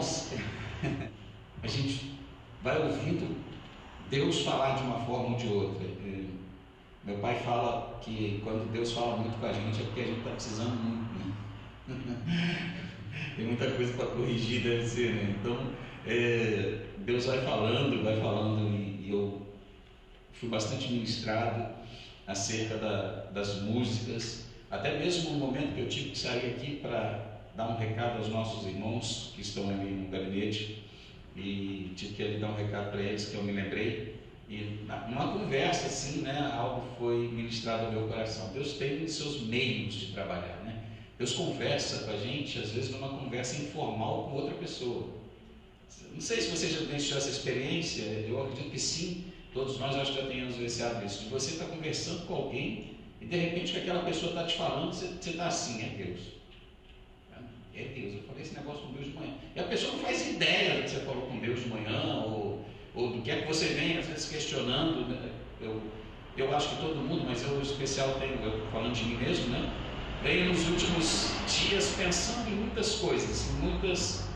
irmãos, a gente vai ouvindo Deus falar de uma forma ou de outra. Meu pai fala que quando Deus fala muito com a gente é porque a gente está precisando muito, né? Tem muita coisa para corrigir, deve ser, né? Então, Deus vai falando, e eu fui bastante ministrado acerca das músicas, até mesmo no momento que eu tive que sair aqui para dar um recado aos nossos irmãos que estão ali no gabinete, e tive que ali dar um recado para eles que eu me lembrei, e numa conversa assim, né, algo foi ministrado ao meu coração. Deus tem os seus meios de trabalhar, né? Deus conversa com a gente, às vezes numa conversa informal com outra pessoa. Não sei se você já vivenciou essa experiência, eu acredito que sim, todos nós acho que já tenhamos vivenciado isso, de você estar conversando com alguém e de repente o que aquela pessoa está te falando, você está assim, é Deus. É Deus, eu falei esse negócio com Deus de manhã. E a pessoa não faz ideia do que você falou com Deus de manhã, ou do que é que você vem às vezes questionando, né? Eu acho que todo mundo, mas eu em especial tenho, eu falando de mim mesmo, né? Venho nos últimos dias pensando em muitas coisas, em muitas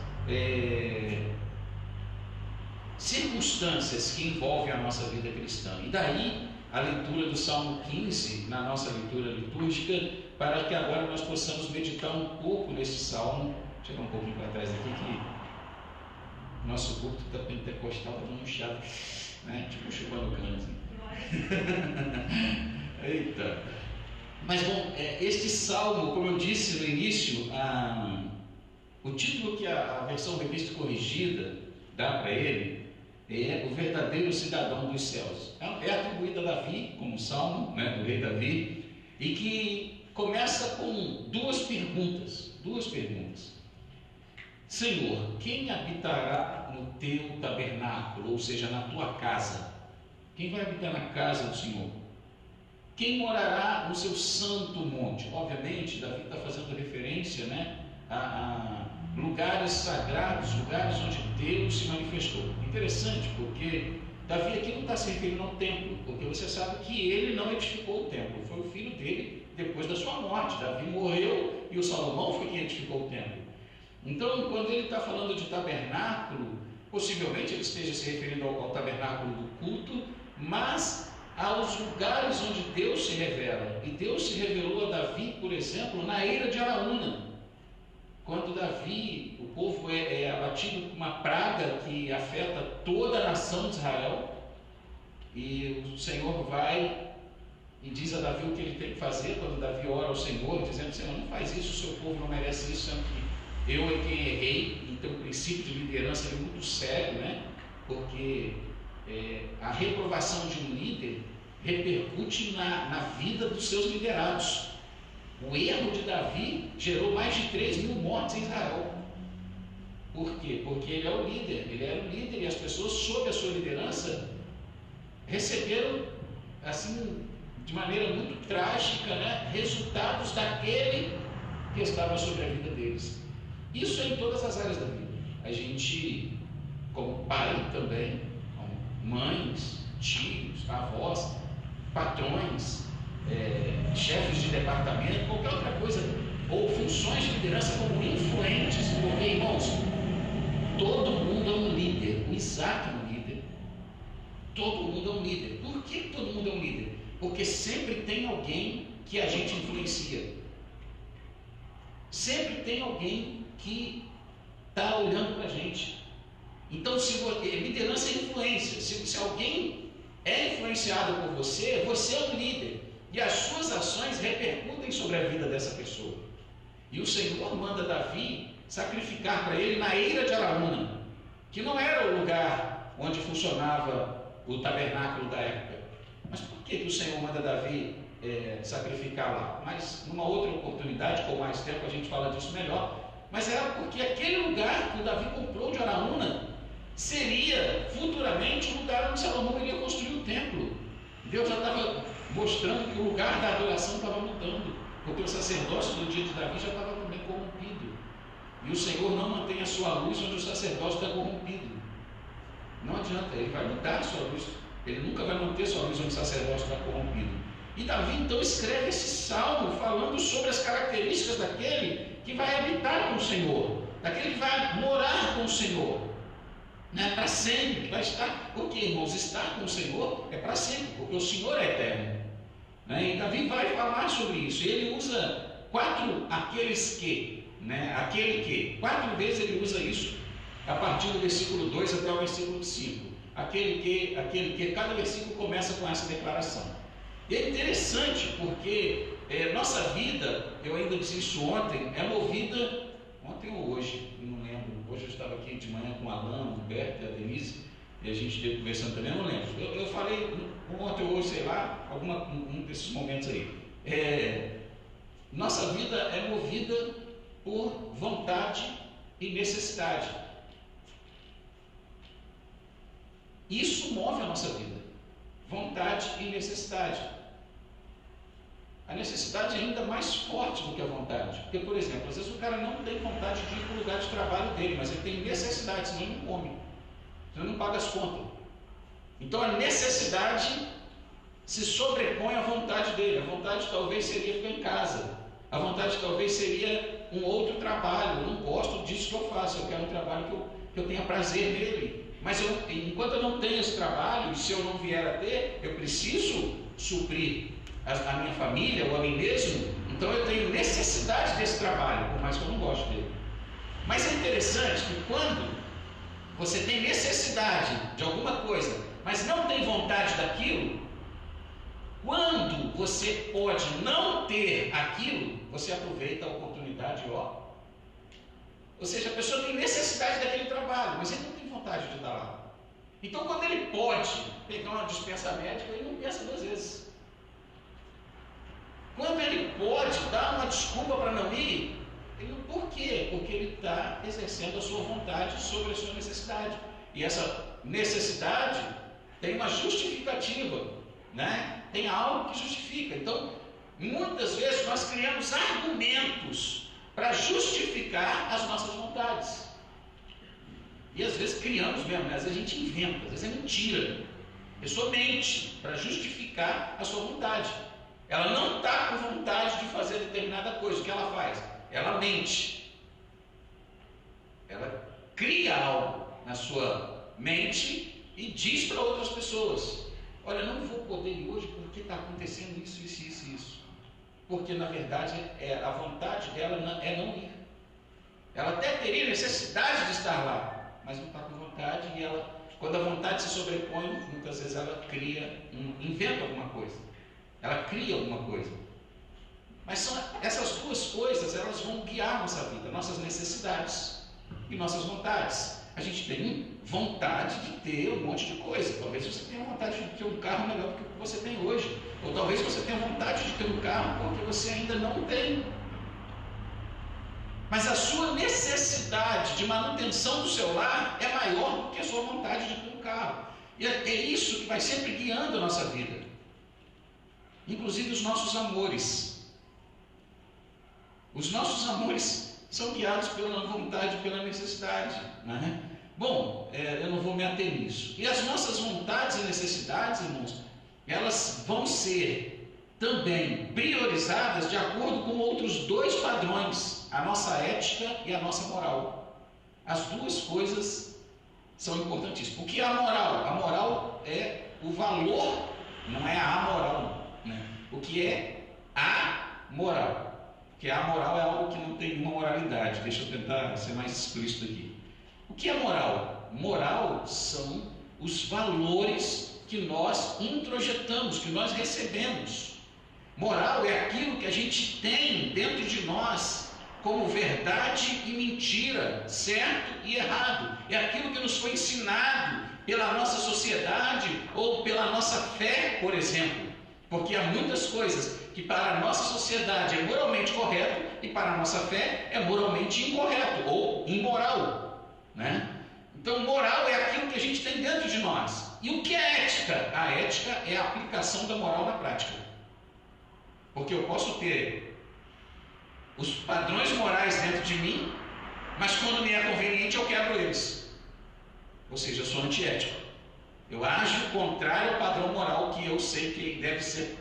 circunstâncias que envolvem a nossa vida cristã. E daí a leitura do Salmo 15 na nossa leitura litúrgica, para que agora nós possamos meditar um pouco nesse salmo. Deixa eu chegar um pouquinho para trás aqui, que nosso culto está pentecostal, está dando um chiado, né? Tipo chupando cana assim. Eita! Mas bom, este salmo, como eu disse no início, o título que a versão revista e corrigida dá para ele é O Verdadeiro Cidadão dos Céus. É atribuído a Davi, como salmo, né, do rei Davi, e que começa com duas perguntas. Senhor, quem habitará no teu tabernáculo, ou seja, na tua casa? Quem vai habitar na casa do Senhor? Quem morará no seu santo monte? Obviamente, Davi está fazendo referência, né, a lugares sagrados, lugares onde Deus se manifestou. Interessante, porque Davi aqui não está se referindo ao templo, porque você sabe que ele não edificou o templo, foi o filho dele depois da sua morte. Davi morreu e o Salomão foi quem edificou o templo. Então, quando ele está falando de tabernáculo, possivelmente ele esteja se referindo ao tabernáculo do culto, mas aos lugares onde Deus se revela. E Deus se revelou a Davi, por exemplo, na eira de Araúna. Quando Davi, o povo é abatido por uma praga que afeta toda a nação de Israel, e o Senhor vai e diz a Davi o que ele tem que fazer. Quando Davi ora ao Senhor, dizendo: Senhor, não faz isso, o seu povo não merece isso, sendo que eu é quem errei. Então o princípio de liderança é muito sério, né? Porque a reprovação de um líder repercute na vida dos seus liderados. O erro de Davi gerou mais de 3.000 mortes em Israel. Por quê? Porque ele era o líder, e as pessoas sob a sua liderança receberam, assim, de maneira muito trágica, né, resultados daquele que estava sobre a vida deles. Isso é em todas as áreas da vida. A gente, como pai também, como mães, tios, avós, patrões, chefes de departamento, qualquer outra coisa, ou funções de liderança como influentes, porque, irmãos, todo mundo é um líder. O Isaac é um líder, todo mundo é um líder. Por que todo mundo é um líder? Porque sempre tem alguém que a gente influencia, sempre tem alguém que está olhando para a gente. Então, liderança é influência. Se alguém é influenciado por você, você é um líder. E as suas ações repercutem sobre a vida dessa pessoa. E o Senhor manda Davi sacrificar para ele na eira de Araúna, que não era o lugar onde funcionava o tabernáculo da época. Mas por que o Senhor manda Davi sacrificar lá? Mas numa outra oportunidade, com mais tempo, a gente fala disso melhor. Mas era porque aquele lugar que o Davi comprou de Araúna seria futuramente o lugar onde Salomão iria construir o templo. Deus já estava mostrando que o lugar da adoração estava mudando, porque o sacerdócio do dia de Davi já estava também corrompido, e o Senhor não mantém a sua luz onde o sacerdócio está corrompido. Não adianta, ele vai mudar a sua luz, ele nunca vai manter a sua luz onde o sacerdócio está corrompido. E Davi então escreve esse salmo falando sobre as características daquele que vai habitar com o Senhor. daquele que vai morar com o Senhor, né? Para sempre, vai estar, porque, irmãos, estar com o Senhor é para sempre, porque o Senhor é eterno, né? E Davi vai falar sobre isso. Ele usa aquele que, 4 vezes ele usa isso, a partir do versículo 2 até o versículo 5. Aquele que, cada versículo começa com essa declaração. E é interessante porque nossa vida, eu ainda disse isso ontem, é movida, ontem ou hoje, não lembro, hoje eu estava aqui de manhã com o Alan, o Humberto e a Denise, e a gente esteve conversando também, eu não lembro, eu falei ontem ou hoje, sei lá, um desses momentos aí, nossa vida é movida por vontade e necessidade. Isso move a nossa vida, vontade e necessidade. A necessidade é ainda mais forte do que a vontade, porque, por exemplo, às vezes o cara não tem vontade de ir para o lugar de trabalho dele, mas ele tem necessidade, senão ele não come, senão ele não paga as contas. Então a necessidade se sobrepõe à vontade dele. A vontade talvez seria ficar em casa, a vontade talvez seria um outro trabalho. Eu não gosto disso que eu faço, eu quero um trabalho que eu tenha prazer nele. Mas enquanto eu não tenho esse trabalho, e se eu não vier a ter, eu preciso suprir a minha família ou a mim mesmo. Então eu tenho necessidade desse trabalho, por mais que eu não goste dele. Mas é interessante que quando você tem necessidade de alguma coisa, mas não tem vontade daquilo, quando você pode não ter aquilo, você aproveita a oportunidade, ó. Ou seja, a pessoa tem necessidade daquele trabalho, mas ele não tem vontade de estar lá. Então, quando ele pode pegar uma dispensa médica, ele não pensa 2 vezes. Quando ele pode dar uma desculpa para não ir, por quê? Porque ele está exercendo a sua vontade sobre a sua necessidade. E essa necessidade tem uma justificativa, né? Tem algo que justifica. Então, muitas vezes nós criamos argumentos para justificar as nossas vontades. E às vezes criamos mesmo, né? Às vezes a gente inventa, às vezes é mentira. A pessoa mente para justificar a sua vontade. Ela não está com vontade de fazer determinada coisa. O que ela faz? Ela mente. Ela cria algo na sua mente e diz para outras pessoas: olha, não vou poder ir hoje porque está acontecendo isso. Porque na verdade a vontade dela é não ir. Ela até teria necessidade de estar lá, mas não está com vontade. E ela, quando a vontade se sobrepõe, muitas vezes ela inventa alguma coisa, ela cria alguma coisa. Mas essas duas coisas, elas vão guiar nossa vida, nossas necessidades e nossas vontades. A gente tem vontade de ter um monte de coisa. Talvez você tenha vontade de ter um carro melhor do que o que você tem hoje. Ou talvez você tenha vontade de ter um carro porque você ainda não tem. Mas a sua necessidade de manutenção do seu lar é maior do que a sua vontade de ter um carro. E é isso que vai sempre guiando a nossa vida. Inclusive os nossos amores. Os nossos amores são guiados pela vontade e pela necessidade, né? Bom, eu não vou me ater nisso. E as nossas vontades e necessidades, irmãos, elas vão ser também priorizadas de acordo com outros 2 padrões: a nossa ética e a nossa moral. As duas coisas são importantíssimas. O que é a moral? A moral é o valor, não é a amoral, né? O que é a moral? Porque a moral é algo que não tem uma moralidade. Deixa eu tentar ser mais explícito aqui. O que é moral? Moral são os valores que nós introjetamos, que nós recebemos. Moral é aquilo que a gente tem dentro de nós como verdade e mentira, certo e errado. É aquilo que nos foi ensinado pela nossa sociedade ou pela nossa fé, por exemplo. Porque há muitas coisas que para a nossa sociedade é moralmente correto e para a nossa fé é moralmente incorreto ou imoral, né? Então, moral é aquilo que a gente tem dentro de nós. E o que é ética? A ética é a aplicação da moral na prática. Porque eu posso ter os padrões morais dentro de mim, mas quando me é conveniente eu quebro eles. Ou seja, eu sou antiético. Eu ajo contrário ao padrão moral que eu sei que deve ser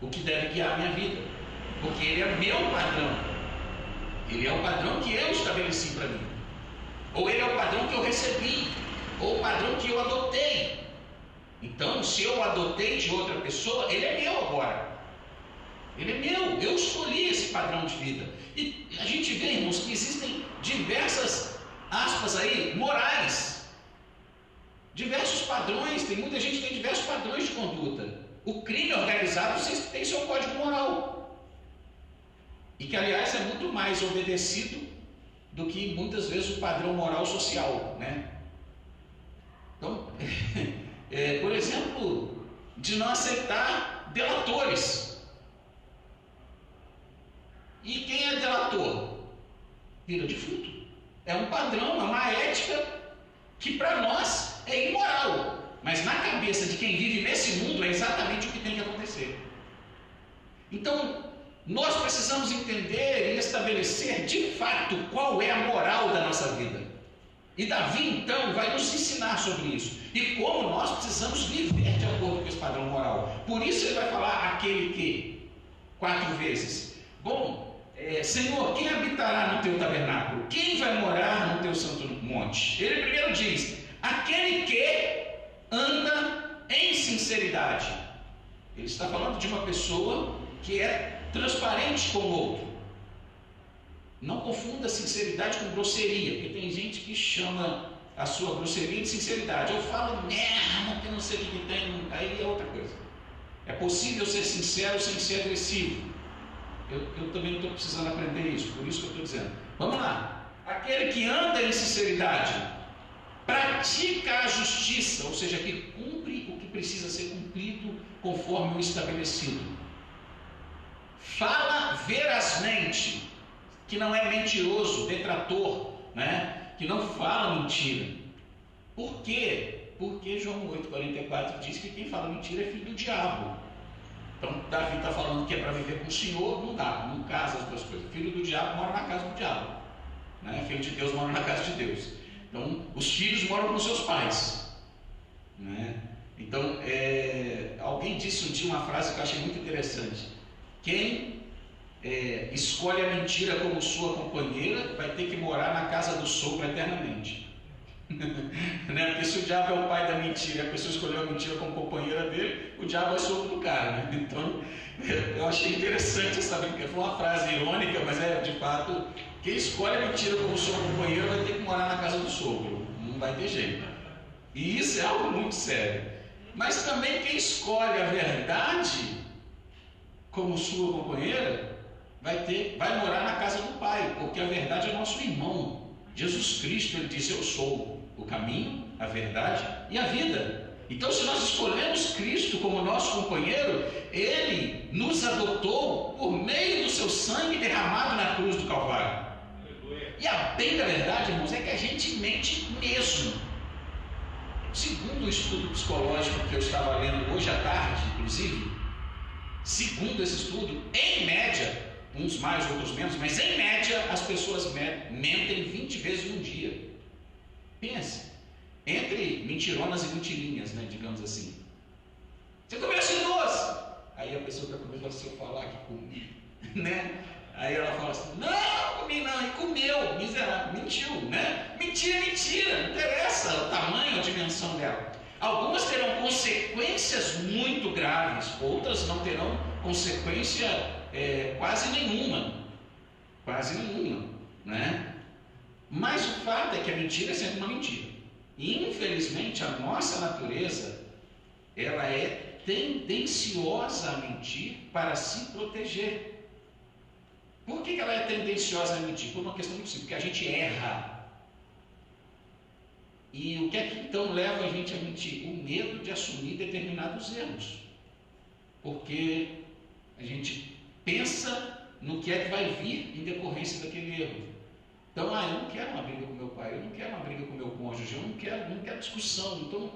o que deve guiar a minha vida, porque ele é meu padrão. Ele é o padrão que eu estabeleci para mim. Ou ele é o padrão que eu recebi, ou o padrão que eu adotei. Então, se eu adotei de outra pessoa, ele é meu agora. Ele é meu, eu escolhi esse padrão de vida. E a gente vê, irmãos, que existem diversas aspas aí, morais. Diversos padrões, tem muita gente que tem diversos padrões de conduta. O crime organizado tem seu código moral. E que, aliás, é muito mais obedecido do que muitas vezes o padrão moral social, né? Então, por exemplo, de não aceitar delatores. E quem é delator? Vira defunto. É um padrão, é uma ética que para nós é imoral. Mas na cabeça de quem vive nesse mundo é exatamente o que tem que acontecer. Então, nós precisamos entender e estabelecer de fato qual é a moral da nossa vida. E Davi então vai nos ensinar sobre isso. E como nós precisamos viver de acordo com esse padrão moral. Por isso ele vai falar aquele que, 4 vezes. Bom, Senhor, quem habitará no teu tabernáculo? Quem vai morar no teu santo monte? Ele primeiro diz, aquele que anda em sinceridade. Ele está falando de uma pessoa que é transparente com o outro. Não confunda sinceridade com grosseria, porque tem gente que chama a sua grosseria de sinceridade. Eu falo merda, que não sei o que tem, aí é outra coisa. É possível ser sincero sem ser agressivo. Eu também não estou precisando aprender isso, por isso que eu estou dizendo. Vamos lá. Aquele que anda em sinceridade, pratica a justiça, ou seja, que cumpre o que precisa ser cumprido conforme o estabelecido. Fala verazmente, que não é mentiroso, detrator, né? Que não fala mentira. Por quê? Porque João 8,44 diz que quem fala mentira é filho do diabo. Então Davi está falando que é para viver com o Senhor, não dá, não casa as duas coisas. Filho do diabo mora na casa do diabo, né? Filho de Deus mora na casa de Deus. Então os filhos moram com seus pais, né? Então alguém disse um dia uma frase que eu achei muito interessante. Quem escolhe a mentira como sua companheira vai ter que morar na casa do sogro eternamente. Né? Porque se o diabo é o pai da mentira, a pessoa escolheu a mentira como companheira dele, o diabo é sogro do cara, né? Então eu achei interessante essa brincadeira. Foi uma frase irônica, mas de fato, quem escolhe a mentira como sua companheira vai ter que morar na casa do sogro, não vai ter jeito. E isso é algo muito sério. Mas também quem escolhe a verdade como sua companheira vai morar na casa do Pai, porque a verdade é nosso irmão. Jesus Cristo, ele disse, eu sou o caminho, a verdade e a vida. Então, se nós escolhemos Cristo como nosso companheiro, ele nos adotou por meio do seu sangue derramado na cruz do Calvário. E a bem da verdade, irmãos, é que a gente mente mesmo. Segundo o estudo psicológico que eu estava lendo hoje à tarde, inclusive, segundo esse estudo, em média, uns mais, outros menos, mas em média as pessoas mentem 20 vezes num dia. Pense, entre mentironas e mentirinhas, né, digamos assim. Você comeu esse doce? Aí a pessoa está comendo, se eu falar que comi, né? Aí ela fala assim, não comi não, e comeu, miserável, mentiu, né? Mentira, não interessa o tamanho, a dimensão dela. Algumas terão consequências muito graves, outras não terão consequência quase nenhuma, né? Mas o fato é que a mentira é sempre uma mentira. E infelizmente a nossa natureza, ela é tendenciosa a mentir para se proteger. Por que ela é tendenciosa a mentir? Por uma questão muito simples, porque a gente erra. E o que é que então leva a gente a mentir? O medo de assumir determinados erros. Porque a gente pensa no que é que vai vir em decorrência daquele erro. Então, eu não quero uma briga com meu pai, eu não quero uma briga com meu cônjuge, eu não quero discussão. Então,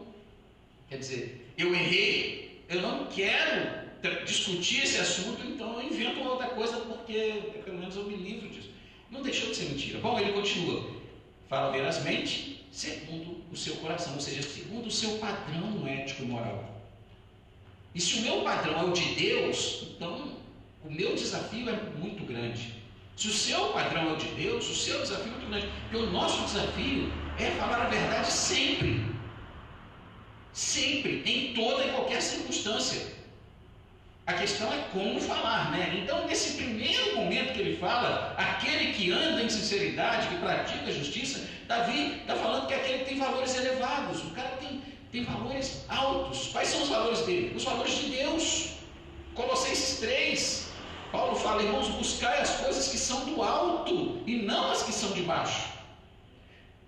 quer dizer, eu errei, eu não quero discutir esse assunto, então eu invento uma outra coisa porque pelo menos eu me livro disso. Não deixou de ser mentira. Bom, ele continua, fala verazmente, segundo o seu coração, ou seja, segundo o seu padrão ético e moral. E se o meu padrão é o de Deus, então o meu desafio é muito grande. Se o seu padrão é o de Deus, o seu desafio é muito grande. Porque o nosso desafio é falar a verdade sempre. Sempre, em toda e qualquer circunstância. A questão é como falar, né? Então, nesse primeiro momento que ele fala, aquele que anda em sinceridade, que pratica a justiça, Davi está falando que é aquele que tem valores elevados, o cara tem valores altos. Quais são os valores dele? Os valores de Deus. Colossenses 3, Paulo fala: irmãos, buscai as coisas que são do alto e não as que são de baixo.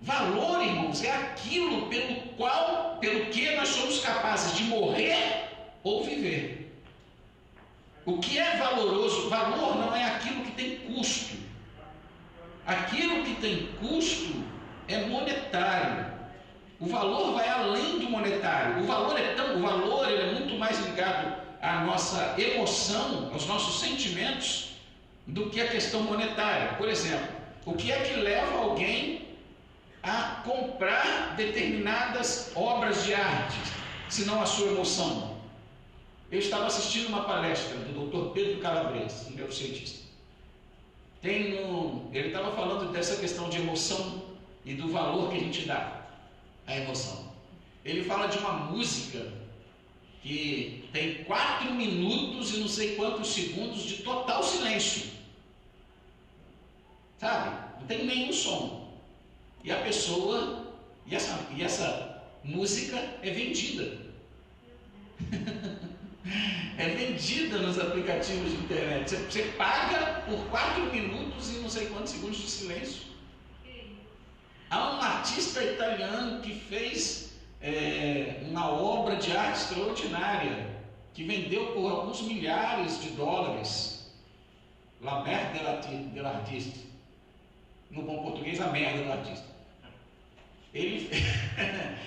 Valor, irmãos, é aquilo pelo que nós somos capazes de morrer ou viver. O que é valoroso? Valor não é aquilo que tem custo. Aquilo que tem custo é monetário. O valor vai além do monetário. O valor ele é muito mais ligado à nossa emoção, aos nossos sentimentos, do que a questão monetária. Por exemplo, o que é que leva alguém a comprar determinadas obras de arte, se não a sua emoção? Eu estava assistindo uma palestra do Dr. Pedro Calabres, um neurocientista. Ele estava falando dessa questão de emoção e do valor que a gente dá à emoção. Ele fala de uma música que tem 4 minutos e não sei quantos segundos de total silêncio. Sabe? Não tem nenhum som. E a pessoa, e essa música é vendida. É vendida nos aplicativos de internet. Você paga por 4 minutos e não sei quantos segundos de silêncio. Há um artista italiano que fez uma obra de arte extraordinária, que vendeu por alguns milhares de dólares. La merda dell'artista. No bom português, a merda do artista.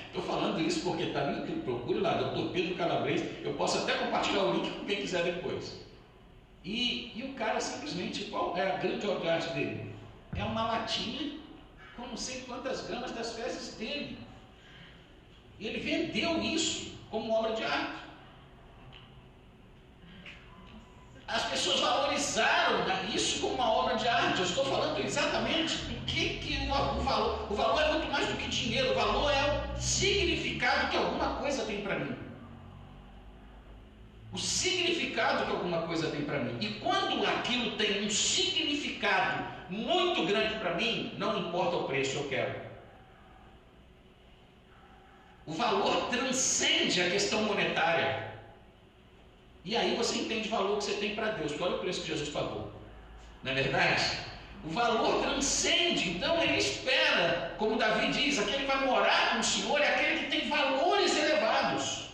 Estou falando isso porque está no YouTube, procure lá, Dr. Pedro Calabres. Eu posso até compartilhar o link com quem quiser depois. E o cara simplesmente, qual é a grande obra de arte dele? É uma latinha com não sei quantas gramas das fezes dele. E ele vendeu isso como obra de arte. As pessoas valorizaram isso como uma obra de arte. Eu estou falando exatamente do que o valor. O valor é muito mais do que dinheiro. O valor é o significado que alguma coisa tem para mim. O significado que alguma coisa tem para mim. E quando aquilo tem um significado muito grande para mim, não importa o preço, eu quero. O valor transcende a questão monetária. E aí você entende o valor que você tem para Deus. Olha o preço que Jesus pagou. Não é verdade? O valor transcende. Então ele espera, como Davi diz, aquele que vai morar com o Senhor é aquele que tem valores elevados.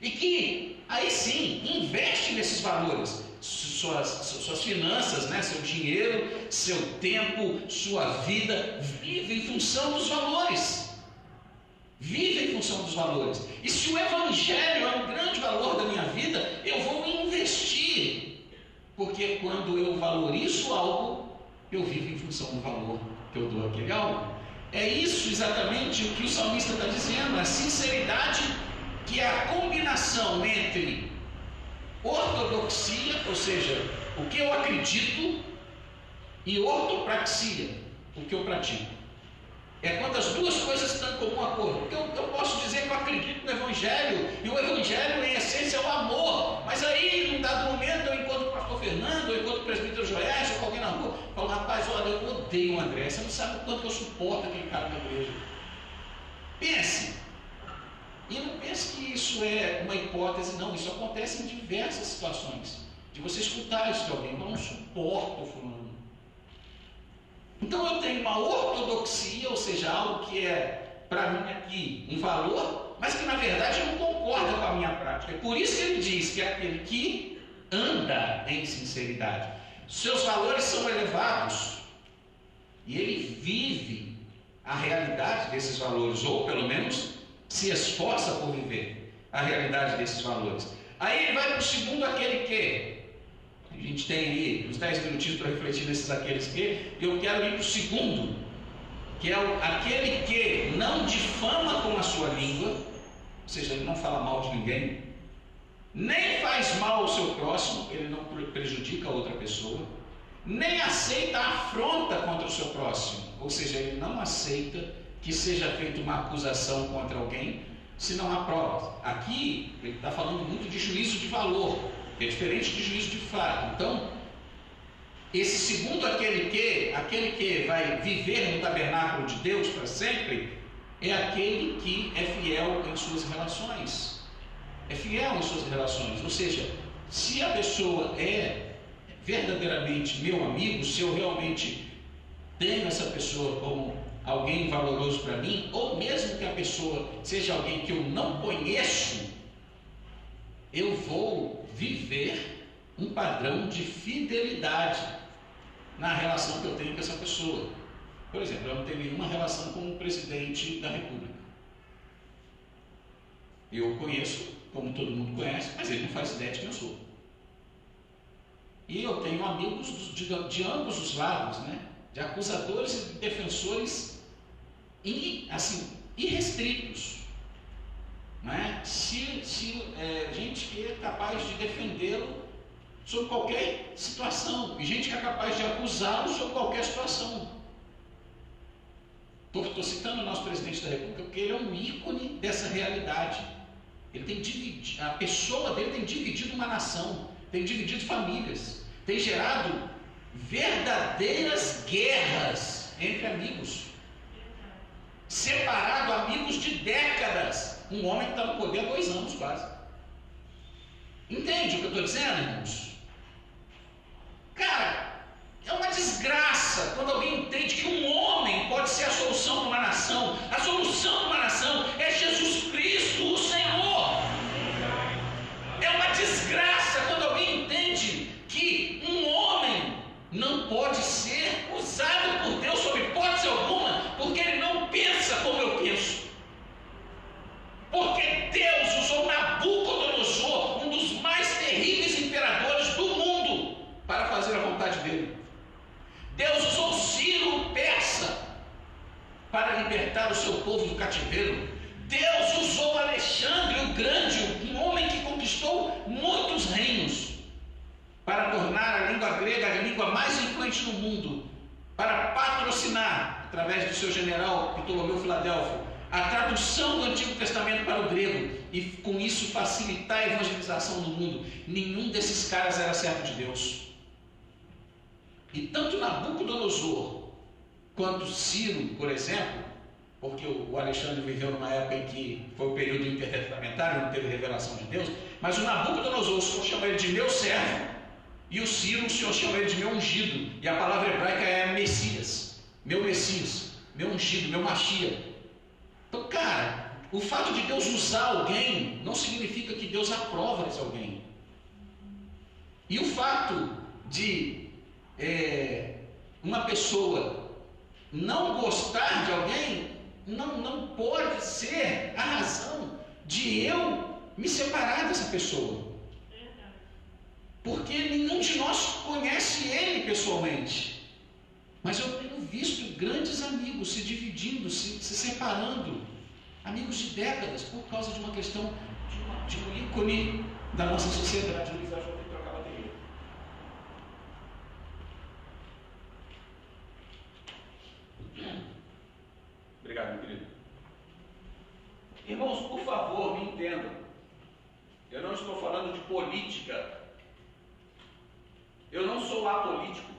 E que, aí sim, investe nesses valores. Suas finanças, né? Seu dinheiro, seu tempo, sua vida, vive em função dos valores. Vive em função dos valores. E se o Evangelho é um grande valor da minha vida, eu vou investir. Porque quando eu valorizo algo, eu vivo em função do valor que eu dou àquele algo. É isso exatamente o que o salmista está dizendo. A sinceridade, que é a combinação entre ortodoxia, ou seja, o que eu acredito, e ortopraxia, o que eu pratico. É quando as duas coisas estão em comum acordo. Porque eu posso dizer que eu acredito no Evangelho, e o Evangelho, em essência, é o amor. Mas aí, num dado momento, eu encontro o pastor Fernando, eu encontro o presbítero Joés, ou alguém na rua, falo: rapaz, olha, eu odeio o André, você não sabe o quanto que eu suporto aquele cara da igreja. Pense. E não pense que isso é uma hipótese, não. Isso acontece em diversas situações. De você escutar isso de alguém: eu não suporto o fulano. Então eu tenho uma ortodoxia, ou seja, algo que é para mim aqui um valor, mas que na verdade não concorda com a minha prática. É por isso que ele diz que é aquele que anda em sinceridade. Seus valores são elevados e ele vive a realidade desses valores, ou pelo menos se esforça por viver a realidade desses valores. Aí ele vai para o segundo, aquele que... A gente tem aí uns 10 minutinhos para refletir nesses aqueles que. Eu quero ir para o segundo, que é aquele que não difama com a sua língua, ou seja, ele não fala mal de ninguém, nem faz mal ao seu próximo, ele não prejudica a outra pessoa, nem aceita a afronta contra o seu próximo. Ou seja, ele não aceita que seja feita uma acusação contra alguém se não há provas. Aqui ele está falando muito de juízo de valor, que é diferente de juízo de fato. Então, esse segundo aquele que vai viver no tabernáculo de Deus para sempre, é aquele que é fiel em suas relações. É fiel em suas relações. Ou seja, se a pessoa é verdadeiramente meu amigo, se eu realmente tenho essa pessoa como alguém valoroso para mim, ou mesmo que a pessoa seja alguém que eu não conheço, eu vou viver um padrão de fidelidade na relação que eu tenho com essa pessoa. Por exemplo, eu não tenho nenhuma relação com o presidente da República. Eu o conheço, como todo mundo conhece, mas ele não faz ideia de quem eu sou. E eu tenho amigos de ambos os lados, né? De acusadores e de defensores irrestritos. Né? Gente que é capaz de defendê-lo sobre qualquer situação, e gente que é capaz de acusá-lo sobre qualquer situação. Estou citando o nosso presidente da República porque ele é um ícone dessa realidade. Ele tem dividido, a pessoa dele tem dividido uma nação, tem dividido famílias, tem gerado verdadeiras guerras entre amigos, separado amigos de décadas. Um homem que está no poder há 2 anos quase. Entende o que eu estou dizendo, irmãos? Cara, é uma desgraça quando alguém entende que um homem pode ser a solução de uma nação. A solução de uma nação é Jesus Cristo, o Senhor. É uma desgraça quando alguém entende que um homem não pode ser usado por Deus sob hipótese alguma, porque ele não pensa como eu penso. Porque Deus usou Nabucodonosor, um dos mais terríveis imperadores do mundo, para fazer a vontade dele. Deus usou Ciro, o persa, para libertar o seu povo do cativeiro. Deus usou Alexandre o Grande, um homem que conquistou muitos reinos, para tornar a língua grega a língua mais influente no mundo, para patrocinar, através do seu general Ptolomeu Filadelfo, a tradução do Antigo Testamento para o grego, e com isso facilitar a evangelização no mundo. Nenhum desses caras era servo de Deus. E tanto Nabucodonosor quanto Ciro, por exemplo, porque o Alexandre viveu numa época em que foi o período intertestamentário, não teve revelação de Deus, mas o Nabucodonosor, o Senhor chama ele de meu servo, e o Ciro, o Senhor chama ele de meu ungido, e a palavra hebraica é Messias, meu ungido, meu Machia. Então, cara, o fato de Deus usar alguém não significa que Deus aprova esse alguém. E o fato de uma pessoa não gostar de alguém não pode ser a razão de eu me separar dessa pessoa. Porque nenhum de nós conhece ele pessoalmente. Mas eu tenho visto grandes amigos se dividindo, se separando. Amigos de décadas, por causa de uma questão de um ícone da nossa sociedade. Luiz, acho que eu tenho que trocar a bateria. Obrigado, meu querido. Irmãos, por favor, me entendam. Eu não estou falando de política. Eu não sou apolítico.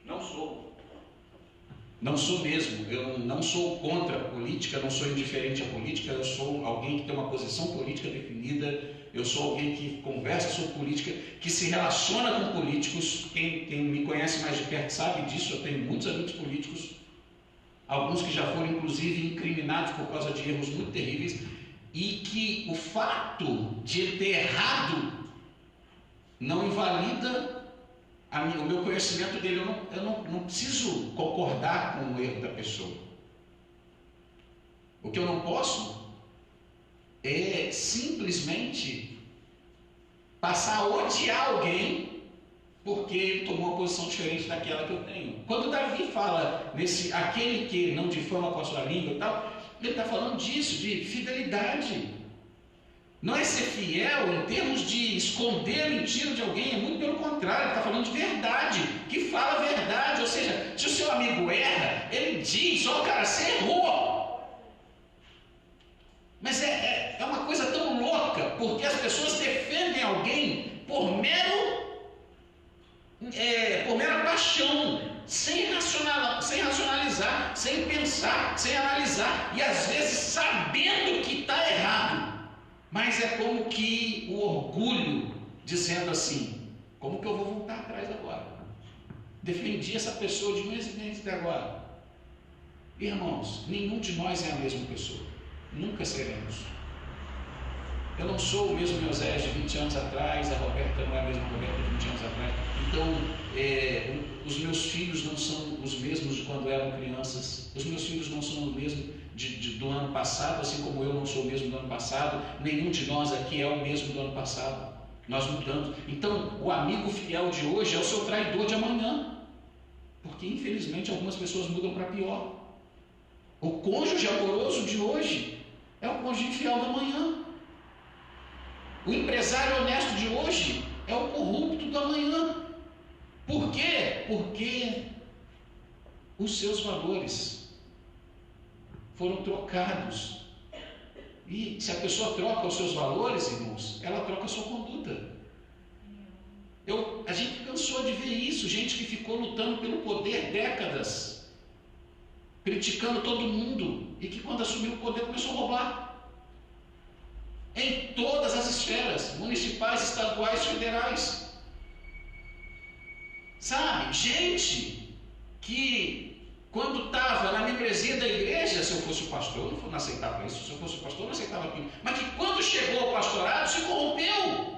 Não sou. Não sou mesmo. Eu não sou contra a política, não sou indiferente à política. Eu sou alguém que tem uma posição política definida. Eu sou alguém que conversa sobre política, que se relaciona com políticos. Quem me conhece mais de perto sabe disso. Eu tenho muitos amigos políticos. Alguns que já foram inclusive incriminados por causa de erros muito terríveis, e que o fato de ele ter errado não invalida o meu conhecimento dele. Eu não preciso concordar com o erro da pessoa. O que eu não posso é simplesmente passar a odiar alguém porque ele tomou uma posição diferente daquela que eu tenho. Quando Davi fala aquele que não difama com a sua língua e tal, ele está falando disso, de fidelidade. Não é ser fiel em termos de esconder a mentira de alguém, é muito pelo contrário, ele está falando de verdade, que fala a verdade. Ou seja, se o seu amigo erra, ele diz: ó, cara, você errou. Mas é uma coisa tão louca, porque as pessoas defendem alguém por mera paixão, sem racionalizar, sem pensar, sem analisar, e às vezes sabendo que está errado. Mas é como que o orgulho, dizendo assim: como que eu vou voltar atrás agora? Defendi essa pessoa de mês em mês até agora. Irmãos, nenhum de nós é a mesma pessoa. Nunca seremos. Eu não sou o mesmo Moisés de 20 anos atrás, a Roberta não é a mesma Roberta de 20 anos atrás. Então, os meus filhos não são os mesmos de quando eram crianças. Os meus filhos não são os mesmos do ano passado, assim como eu não sou o mesmo do ano passado. Nenhum de nós aqui é o mesmo do ano passado. Nós mudamos. Então, o amigo fiel de hoje é o seu traidor de amanhã. Porque, infelizmente, algumas pessoas mudam para pior. O cônjuge amoroso de hoje é o cônjuge infiel da manhã. O empresário honesto de hoje é o corrupto do amanhã. Por quê? Porque os seus valores foram trocados. E se a pessoa troca os seus valores, irmãos, ela troca a sua conduta. A gente cansou de ver isso, gente que ficou lutando pelo poder décadas, criticando todo mundo, e que quando assumiu o poder começou a roubar. Em todas as esferas, municipais, estaduais, federais. Sabe, gente que quando estava na membresia da igreja, se eu fosse o pastor, eu não aceitava isso. Se eu fosse o pastor, eu não aceitava aquilo. Mas que quando chegou ao pastorado, se corrompeu.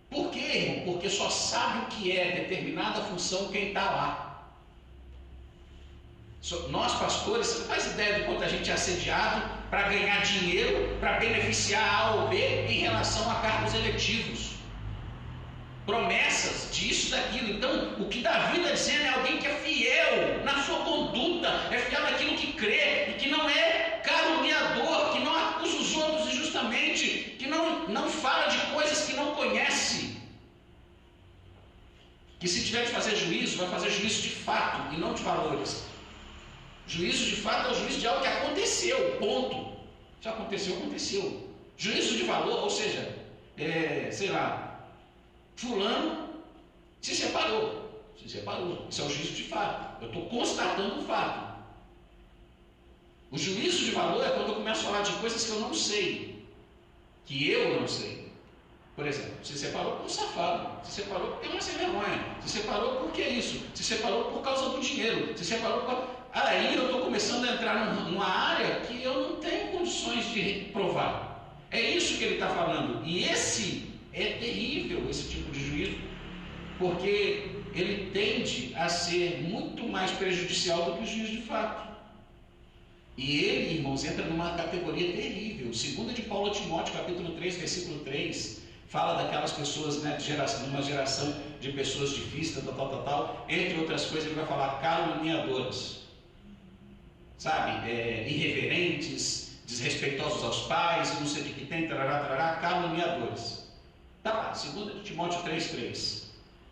Por quê, irmão? Porque só sabe o que é determinada função quem está lá. Nós, pastores, você não faz ideia do quanto a gente é assediado para ganhar dinheiro, para beneficiar A ou B em relação a cargos eletivos. Promessas disso, daquilo. Então, o que Davi está dizendo é alguém que é fiel na sua conduta, é fiel naquilo que crê, e que não é caluniador, que não acusa os outros injustamente, que não fala de coisas que não conhece. Que se tiver de fazer juízo, vai fazer juízo de fato e não de valores. Juízo de fato é o juízo de algo que aconteceu, ponto. Já aconteceu, aconteceu. Juízo de valor, ou seja, sei lá, fulano se separou. Isso é o juízo de fato. Eu estou constatando o fato. O juízo de valor é quando eu começo a falar de coisas que eu não sei, que eu não sei. Por exemplo, se separou por um safado, se separou porque é uma sem vergonha, se separou porque é isso, se separou por causa do dinheiro, se separou por... Aí eu estou começando a entrar numa área que eu não tenho condições de provar. É isso que ele está falando. E esse é terrível, esse tipo de juízo, porque ele tende a ser muito mais prejudicial do que o juízo de fato. E ele, irmãos, entra numa categoria terrível. 2 de Paulo a Timóteo, capítulo 3, versículo 3, fala daquelas pessoas, né, numa geração de pessoas difíceis, tal. Entre outras coisas, ele vai falar caluniadoras. Sabe, irreverentes, desrespeitosos aos pais, não sei o que tem, caluniadores. Tá lá, 2 Timóteo 3,3.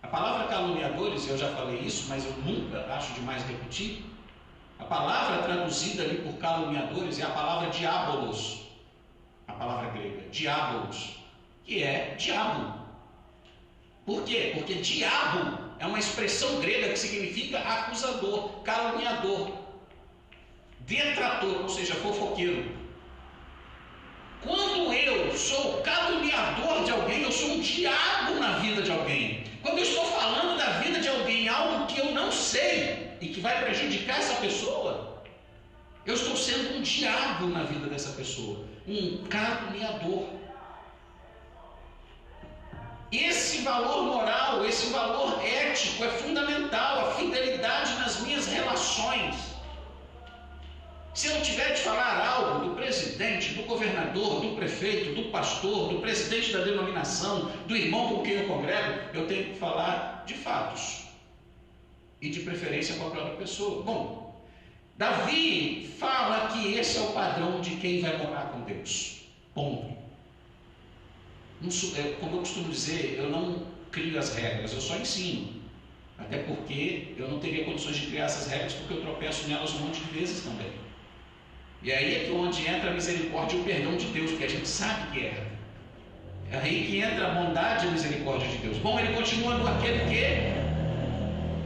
A palavra caluniadores, eu já falei isso, mas eu nunca acho demais repetir. A palavra traduzida ali por caluniadores é a palavra diabolos, a palavra grega, diabolos, que é diabo. Por quê? Porque diabo é uma expressão grega que significa acusador, caluniador, detrator, ou seja, fofoqueiro. Quando eu sou caluniador de alguém, eu sou um diabo na vida de alguém. Quando eu estou falando da vida de alguém, algo que eu não sei e que vai prejudicar essa pessoa, eu estou sendo um diabo na vida dessa pessoa, um caluniador. Esse valor moral, esse valor ético é fundamental, a fidelidade nas minhas relações. Se eu tiver de falar algo do presidente, do governador, do prefeito, do pastor, do presidente da denominação, do irmão com quem eu congrego, eu tenho que falar de fatos e de preferência com a própria pessoa. Bom, Davi fala que esse é o padrão de quem vai morar com Deus. Ponto. Como eu costumo dizer, eu não crio as regras, eu só ensino. Até porque eu não teria condições de criar essas regras, porque eu tropeço nelas um monte de vezes também. E aí é que onde entra a misericórdia e o perdão de Deus, porque a gente sabe que erra. É aí que entra a bondade e a misericórdia de Deus. Bom, ele continua no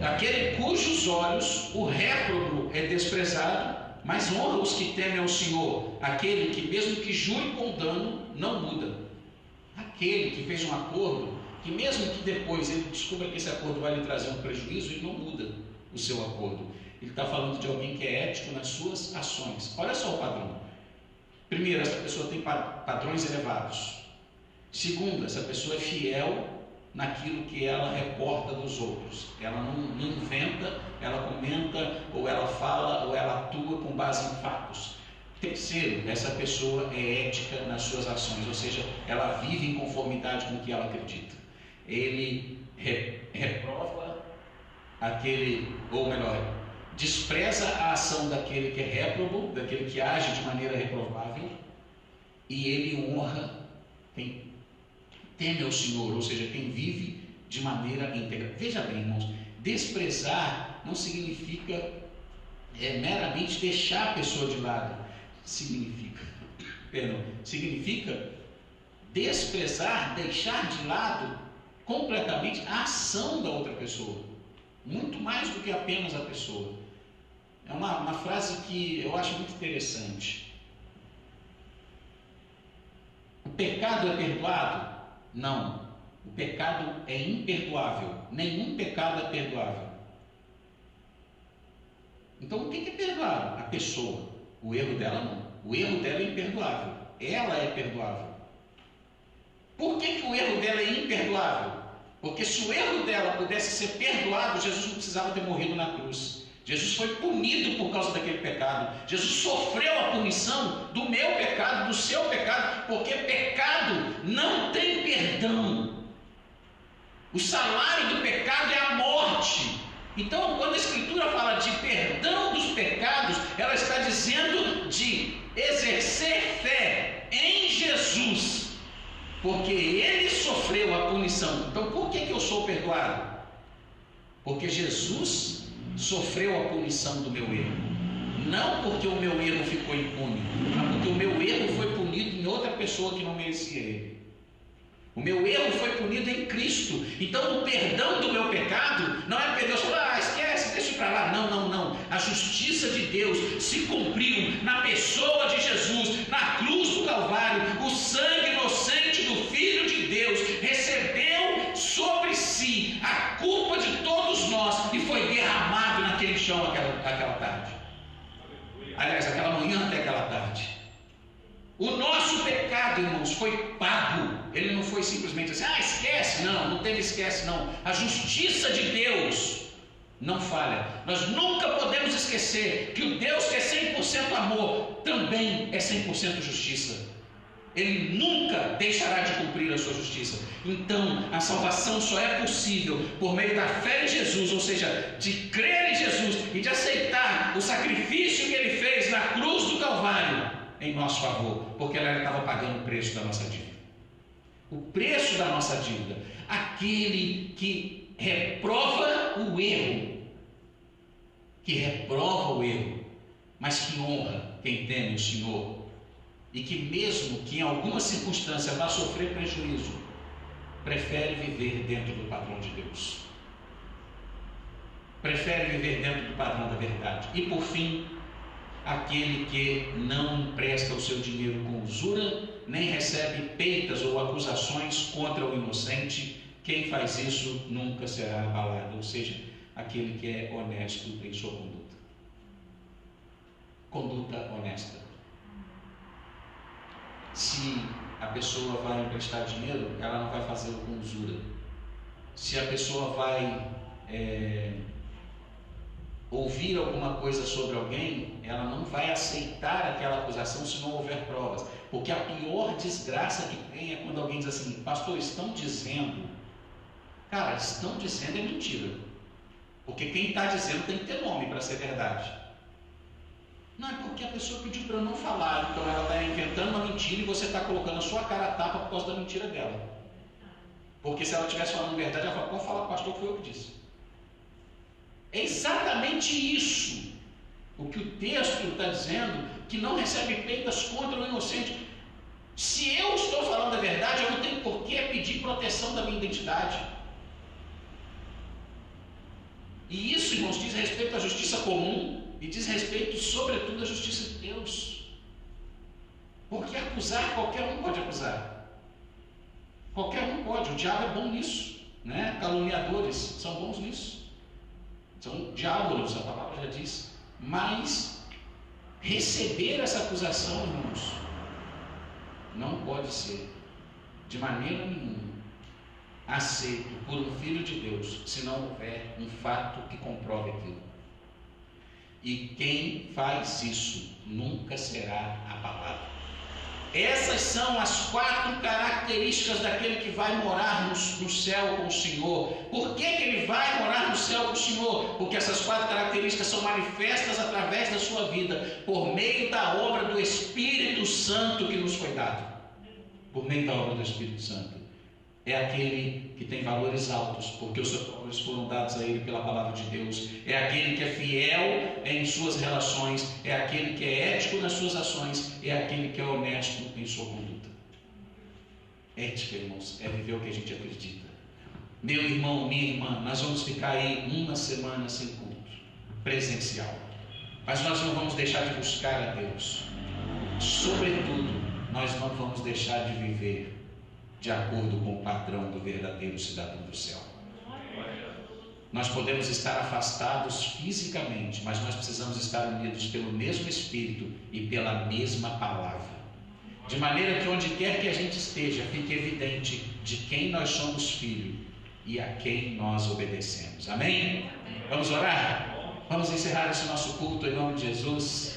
aquele cujos olhos o réprobo é desprezado, mas honra os que temem ao Senhor, aquele que mesmo que jure com dano, não muda. Aquele que fez um acordo, que mesmo que depois ele descubra que esse acordo vai lhe trazer um prejuízo, ele não muda o seu acordo. Ele está falando de alguém que é ético nas suas ações. Olha só o padrão. Primeiro, essa pessoa tem padrões elevados. Segundo, essa pessoa é fiel naquilo que ela reporta dos outros. Ela não inventa, ela comenta, ou ela fala, ou ela atua com base em fatos. Terceiro, essa pessoa é ética nas suas ações, ou seja, ela vive em conformidade com o que ela acredita. Ele reprova aquele, ou melhor, despreza a ação daquele que é réprobo, daquele que age de maneira reprovável, e ele honra quem teme ao Senhor, ou seja, quem vive de maneira íntegra. Veja bem, irmãos, desprezar não significa meramente deixar a pessoa de lado. Significa desprezar, deixar de lado completamente a ação da outra pessoa, muito mais do que apenas a pessoa. É uma frase que eu acho muito interessante. O pecado é perdoado? Não. O pecado é imperdoável. Nenhum pecado é perdoável. Então o que é perdoável? A pessoa. O erro dela não. O erro dela é imperdoável. Ela é perdoável. Por que o erro dela é imperdoável? Porque se o erro dela pudesse ser perdoado, Jesus não precisava ter morrido na cruz. Jesus foi punido por causa daquele pecado. Jesus sofreu a punição do meu pecado, do seu pecado, porque pecado não tem perdão. O salário do pecado é a morte. Então, quando a Escritura fala de perdão dos pecados, ela está dizendo de exercer fé em Jesus, porque Ele sofreu a punição. Então, por que eu sou perdoado? Porque Jesus sofreu a punição do meu erro. Não porque o meu erro ficou impune, mas porque o meu erro foi punido em outra pessoa que não merecia ele. O meu erro foi punido em Cristo. Então o perdão do meu pecado não é porque Deus falou, esquece, deixa para lá. Não. A justiça de Deus se cumpriu na pessoa de Jesus, na cruz do Calvário. O sangue inocente do Filho de Deus recebeu sobre si a culpa de todos nós e foi derramado naquele chão aquela tarde. Aliás, aquela manhã até aquela tarde. O nosso pecado, irmãos, foi pago. Ele não foi simplesmente assim, esquece. Não teve esquece, não. A justiça de Deus não falha. Nós nunca podemos esquecer que o Deus que é 100% amor também é 100% justiça. Ele nunca deixará de cumprir a sua justiça. Então, a salvação só é possível por meio da fé em Jesus, ou seja, de crer em Jesus e de aceitar o sacrifício que Ele fez na cruz do Calvário em nosso favor, porque ela estava pagando o preço da nossa dívida. O preço da nossa dívida. Aquele que reprova o erro, mas que honra quem teme o Senhor, e que mesmo que em alguma circunstância vá sofrer prejuízo, prefere viver dentro do padrão de Deus. Prefere viver dentro do padrão da verdade. E por fim, aquele que não empresta o seu dinheiro com usura, nem recebe peitas ou acusações contra o inocente. Quem faz isso nunca será abalado, ou seja, aquele que é honesto em sua conduta. Conduta honesta. Se a pessoa vai emprestar dinheiro, ela não vai fazer com usura. Se a pessoa vai ouvir alguma coisa sobre alguém, ela não vai aceitar aquela acusação se não houver provas. Porque a pior desgraça que tem é quando alguém diz assim, pastor, estão dizendo. Cara, estão dizendo é mentira. Porque quem está dizendo tem que ter nome para ser verdade. Não, é porque a pessoa pediu para eu não falar, então ela está inventando uma mentira e você está colocando a sua cara a tapa por causa da mentira dela. Porque se ela estivesse falando a verdade, ela fala, pode falar, pastor, que foi eu que disse. É exatamente isso o que o texto está dizendo, que não recebe peitas contra o inocente. Se eu estou falando a verdade, eu não tenho por que pedir proteção da minha identidade. E isso, irmãos, diz respeito à justiça comum e diz respeito, sobretudo, à justiça de Deus. Porque acusar, qualquer um pode acusar. Qualquer um pode. O diabo é bom nisso, né? Caluniadores são bons nisso. São diabolos, a palavra já diz. Mas receber essa acusação, irmãos, não pode ser de maneira nenhuma aceito por um filho de Deus se não houver um fato que comprove aquilo. E quem faz isso nunca será abalado. Essas são as 4 características daquele que vai morar no céu com o Senhor. Por que ele vai morar no céu com o Senhor? Porque essas 4 características são manifestas através da sua vida, por meio da obra do Espírito Santo que nos foi dado. Por meio da obra do Espírito Santo. É aquele que tem valores altos, porque os seus valores foram dados a ele pela palavra de Deus. É aquele que é fiel em suas relações, é aquele que é ético nas suas ações, é aquele que é honesto em sua conduta. Ética, irmãos, é viver o que a gente acredita. Meu irmão, minha irmã, nós vamos ficar aí uma semana sem culto presencial, mas nós não vamos deixar de buscar a Deus. Sobretudo, nós não vamos deixar de viver de acordo com o padrão do verdadeiro cidadão do céu. Nós podemos estar afastados fisicamente, mas nós precisamos estar unidos pelo mesmo Espírito e pela mesma palavra, de maneira que onde quer que a gente esteja, fique evidente de quem nós somos filhos e a quem nós obedecemos. Amém? Vamos orar? Vamos encerrar esse nosso culto em nome de Jesus.